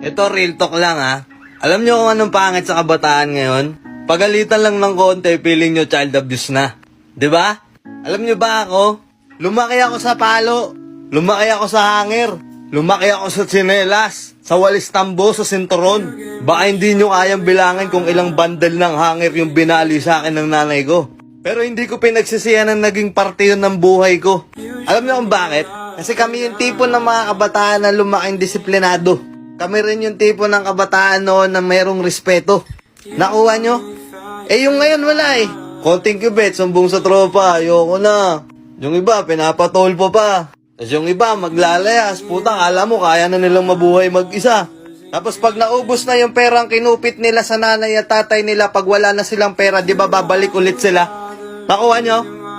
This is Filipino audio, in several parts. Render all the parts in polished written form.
Ito, real talk lang ha. Alam nyo kung anong pangit sa kabataan ngayon? Pagalitan lang ng konti, feeling nyo child abuse na. 'Di ba? Alam nyo ba ako? Lumaki ako sa palo. Lumaki ako sa hanger. Lumaki ako sa tsinelas. Sa walis tambo, sa sinturon. Baka hindi nyo kayang bilangan kung ilang bundle ng hanger yung binali sa akin ng nanay ko. Pero hindi ko pinagsisihan na naging parte yun ng buhay ko. Alam nyo kung bakit? Kasi kami yung tipo ng mga kabataan na lumaking disiplinado. Kami rin yung tipo ng kabataan noon na mayroong respeto. Nakuha nyo? Yung ngayon wala eh. Konting kibet, sumbong sa tropa, ayoko na. Yung iba, pinapatolpo pa. Tapos yung iba, maglalayas. Putang, alam mo, kaya na nilang mabuhay mag-isa. Tapos pag naubos na yung perang kinupit nila sa nanay at tatay nila, pag wala na silang pera, di ba babalik ulit sila? Nakuha nyo?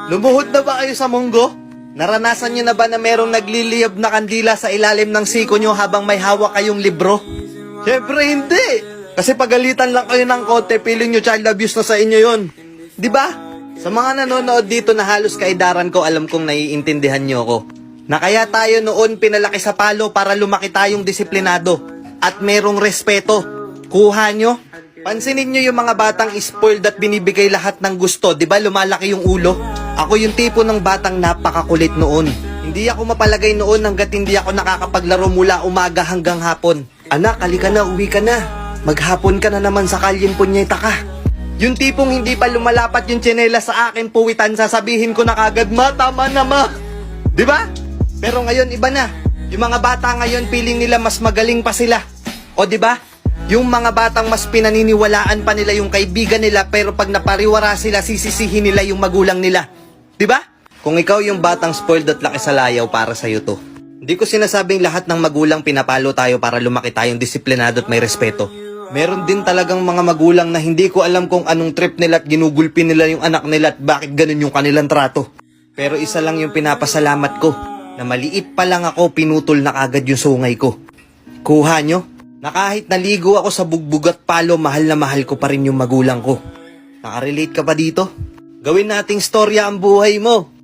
Lumuhod na ba kayo sa munggo? Naranasan nyo na ba na merong nagliliyab na kandila sa ilalim ng siko nyo habang may hawak kayong libro? Siyempre hindi! Kasi pagalitan lang kayo ng konti, feeling nyo child abuse na sa inyo yun. Diba? Sa mga nanonood dito na halos kaidaran ko, alam kong naiintindihan nyo ako. Na kaya tayo noon pinalaki sa palo para lumaki tayong disiplinado at merong respeto. Kuha nyo? Pansinin nyo yung mga batang spoiled at binibigay lahat ng gusto. Diba lumalaki yung ulo? Ako yung tipo ng batang napakakulit noon. Hindi ako mapalagay noon hanggat hindi ako nakakapaglaro mula umaga hanggang hapon. Anak, halika na, uwi ka na. Maghapon ka na naman sa kalyen, punyeta ka. Yung tipong hindi pa lumalapat yung tsinela sa akin puwitan, sasabihin ko na kagad, ma, tama na ma. Diba? Pero ngayon iba na. Yung mga bata ngayon feeling nila mas magaling pa sila. O diba? Yung mga batang mas pinaniniwalaan pa nila yung kaibigan nila, pero pag napariwara sila, sisisihin nila yung magulang nila. Diba? Kung ikaw yung batang spoiled at laki sa layaw, para sa'yo to. Hindi ko sinasabing lahat ng magulang pinapalo tayo para lumaki tayong disiplinado at may respeto. Meron din talagang mga magulang na hindi ko alam kung anong trip nila at ginugulpi nila yung anak nila at bakit ganun yung kanilang trato. Pero isa lang yung pinapasalamat ko, na maliit pa lang ako, pinutol na kagad yung sungay ko. Kuha nyo? Na kahit naligo ako sa bugbog at palo, mahal na mahal ko pa rin yung magulang ko. Nakarelate ka pa dito? Gawin nating storya ang buhay mo.